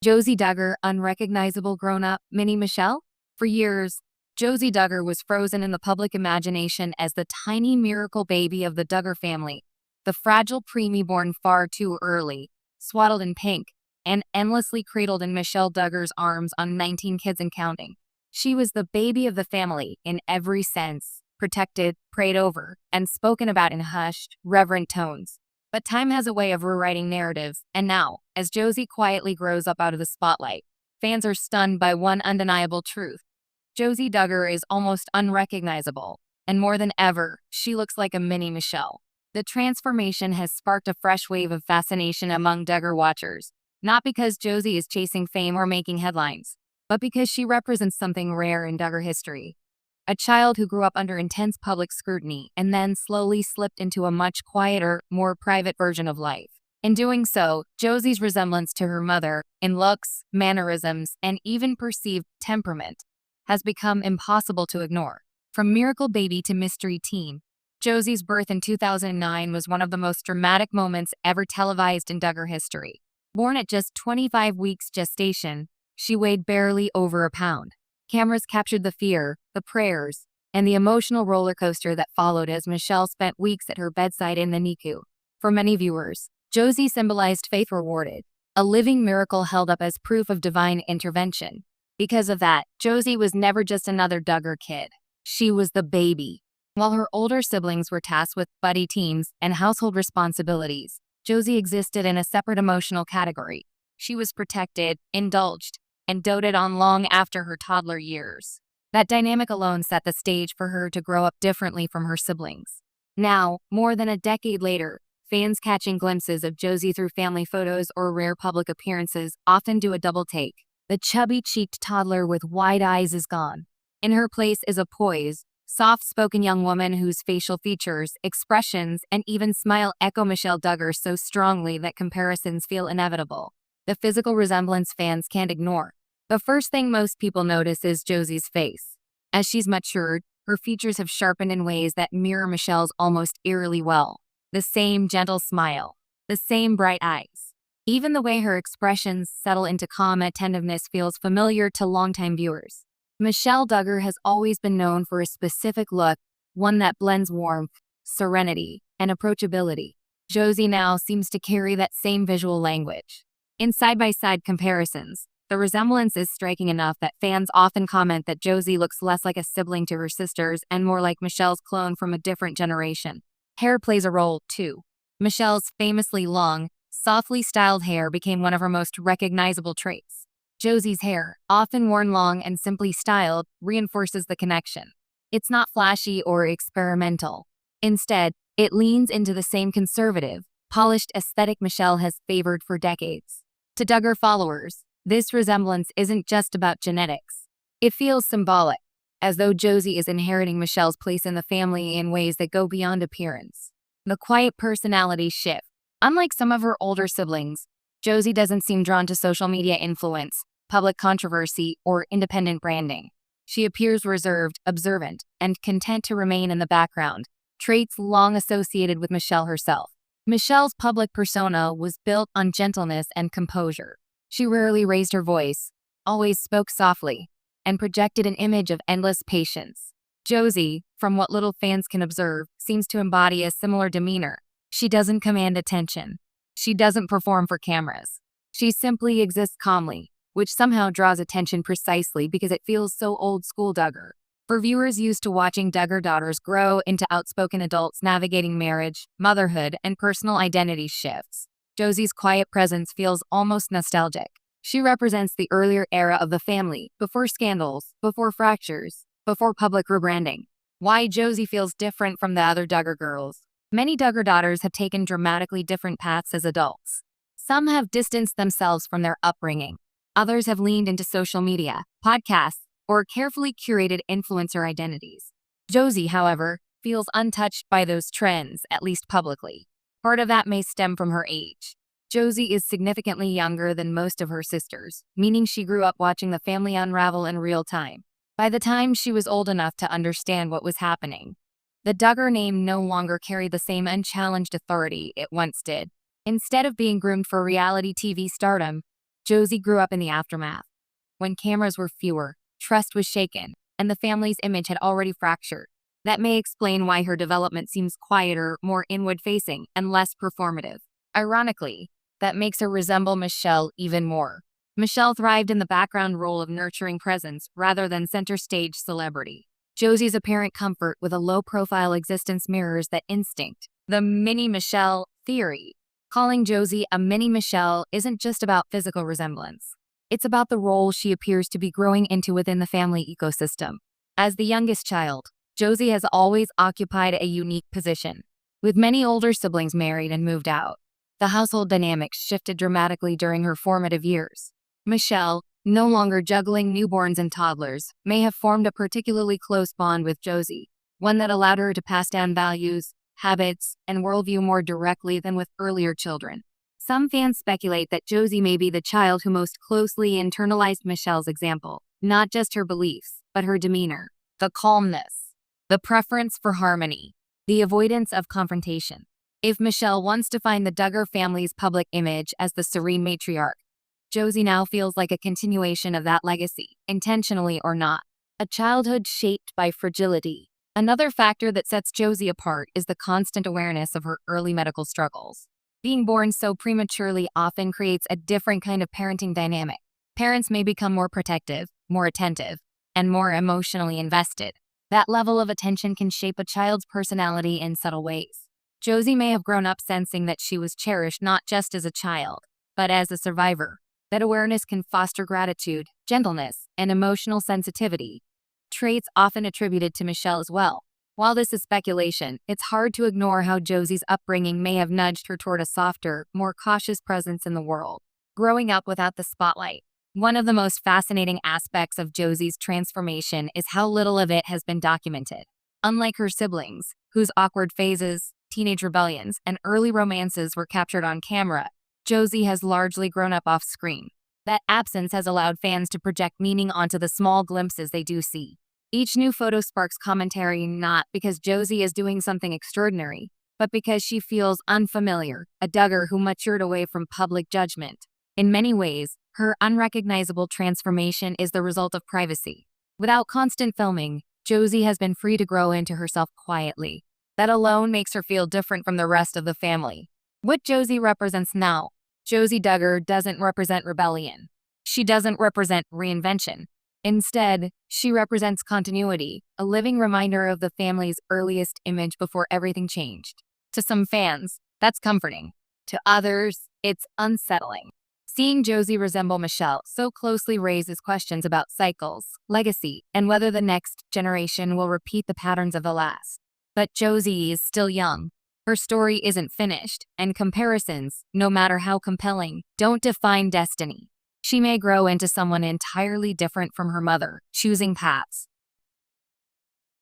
Josie Duggar, unrecognizable grown-up mini Michelle? For years, Josie Duggar was frozen in the public imagination as the tiny miracle baby of the Duggar family, the fragile preemie born far too early, swaddled in pink, and endlessly cradled in Michelle Duggar's arms on 19 kids and counting. She was the baby of the family in every sense, protected, prayed over, and spoken about in hushed, reverent tones. But time has a way of rewriting narratives, and now, as Josie quietly grows up out of the spotlight, fans are stunned by one undeniable truth. Josie Duggar is almost unrecognizable, and more than ever, she looks like a mini Michelle. The transformation has sparked a fresh wave of fascination among Duggar watchers, not because Josie is chasing fame or making headlines, but because she represents something rare in Duggar history. A child who grew up under intense public scrutiny and then slowly slipped into a much quieter, more private version of life. In doing so, Josie's resemblance to her mother, in looks, mannerisms, and even perceived temperament, has become impossible to ignore. From miracle baby to mystery teen, Josie's birth in 2009 was one of the most dramatic moments ever televised in Duggar history. Born at just 25 weeks gestation, she weighed barely over a pound. Cameras captured the fear, the prayers, and the emotional roller coaster that followed as Michelle spent weeks at her bedside in the NICU. For many viewers, Josie symbolized faith rewarded, a living miracle held up as proof of divine intervention. Because of that, Josie was never just another Duggar kid. She was the baby. While her older siblings were tasked with buddy teams and household responsibilities, Josie existed in a separate emotional category. She was protected, indulged, and doted on long after her toddler years. That dynamic alone set the stage for her to grow up differently from her siblings. Now, more than a decade later, fans catching glimpses of Josie through family photos or rare public appearances often do a double take. The chubby-cheeked toddler with wide eyes is gone. In her place is a poised, soft-spoken young woman whose facial features, expressions, and even smile echo Michelle Duggar so strongly that comparisons feel inevitable. The physical resemblance fans can't ignore. The first thing most people notice is Josie's face. As she's matured, her features have sharpened in ways that mirror Michelle's almost eerily well. The same gentle smile, the same bright eyes. Even the way her expressions settle into calm attentiveness feels familiar to longtime viewers. Michelle Duggar has always been known for a specific look, one that blends warmth, serenity, and approachability. Josie now seems to carry that same visual language. In side-by-side comparisons, the resemblance is striking enough that fans often comment that Josie looks less like a sibling to her sisters and more like Michelle's clone from a different generation. Hair plays a role, too. Michelle's famously long, softly styled hair became one of her most recognizable traits. Josie's hair, often worn long and simply styled, reinforces the connection. It's not flashy or experimental. Instead, it leans into the same conservative, polished aesthetic Michelle has favored for decades. To Duggar followers, this resemblance isn't just about genetics. It feels symbolic, as though Josie is inheriting Michelle's place in the family in ways that go beyond appearance. The quiet personality shift. Unlike some of her older siblings, Josie doesn't seem drawn to social media influence, public controversy, or independent branding. She appears reserved, observant, and content to remain in the background, traits long associated with Michelle herself. Michelle's public persona was built on gentleness and composure. She rarely raised her voice, always spoke softly, and projected an image of endless patience. Josie, from what little fans can observe, seems to embody a similar demeanor. She doesn't command attention. She doesn't perform for cameras. She simply exists calmly, which somehow draws attention precisely because it feels so old-school Duggar. For viewers used to watching Duggar daughters grow into outspoken adults navigating marriage, motherhood, and personal identity shifts, Josie's quiet presence feels almost nostalgic. She represents the earlier era of the family, before scandals, before fractures, before public rebranding. Why Josie feels different from the other Duggar girls. Many Duggar daughters have taken dramatically different paths as adults. Some have distanced themselves from their upbringing. Others have leaned into social media, podcasts, or carefully curated influencer identities. Josie, however, feels untouched by those trends, at least publicly. Part of that may stem from her age. Josie is significantly younger than most of her sisters, meaning she grew up watching the family unravel in real time. By the time she was old enough to understand what was happening, the Duggar name no longer carried the same unchallenged authority it once did. Instead of being groomed for reality TV stardom, Josie grew up in the aftermath. When cameras were fewer, trust was shaken, and the family's image had already fractured. That may explain why her development seems quieter, more inward-facing, and less performative. Ironically, that makes her resemble Michelle even more. Michelle thrived in the background role of nurturing presence rather than center-stage celebrity. Josie's apparent comfort with a low-profile existence mirrors that instinct. The mini-Michelle theory. Calling Josie a mini-Michelle isn't just about physical resemblance. It's about the role she appears to be growing into within the family ecosystem. As the youngest child, Josie has always occupied a unique position. With many older siblings married and moved out, the household dynamics shifted dramatically during her formative years. Michelle, no longer juggling newborns and toddlers, may have formed a particularly close bond with Josie, one that allowed her to pass down values, habits, and worldview more directly than with earlier children. Some fans speculate that Josie may be the child who most closely internalized Michelle's example, not just her beliefs, but her demeanor, the calmness, the preference for harmony, the avoidance of confrontation. If Michelle once defined the Duggar family's public image as the serene matriarch, Josie now feels like a continuation of that legacy, intentionally or not. A childhood shaped by fragility. Another factor that sets Josie apart is the constant awareness of her early medical struggles. Being born so prematurely often creates a different kind of parenting dynamic. Parents may become more protective, more attentive, and more emotionally invested. That level of attention can shape a child's personality in subtle ways. Josie may have grown up sensing that she was cherished not just as a child, but as a survivor. That awareness can foster gratitude, gentleness, and emotional sensitivity, traits often attributed to Michelle as well. While this is speculation, it's hard to ignore how Josie's upbringing may have nudged her toward a softer, more cautious presence in the world. Growing up without the spotlight. One of the most fascinating aspects of Josie's transformation is how little of it has been documented. Unlike her siblings, whose awkward phases, teenage rebellions, and early romances were captured on camera, Josie has largely grown up off screen. That absence has allowed fans to project meaning onto the small glimpses they do see. Each new photo sparks commentary not because Josie is doing something extraordinary, but because she feels unfamiliar, a Duggar who matured away from public judgment. In many ways, her unrecognizable transformation is the result of privacy. Without constant filming, Josie has been free to grow into herself quietly. That alone makes her feel different from the rest of the family. What Josie represents now. Josie Duggar doesn't represent rebellion. She doesn't represent reinvention. Instead, she represents continuity, a living reminder of the family's earliest image before everything changed. To some fans, that's comforting. To others, it's unsettling. Seeing Josie resemble Michelle so closely raises questions about cycles, legacy, and whether the next generation will repeat the patterns of the last. But Josie is still young. Her story isn't finished, and comparisons, no matter how compelling, don't define destiny. She may grow into someone entirely different from her mother, choosing paths,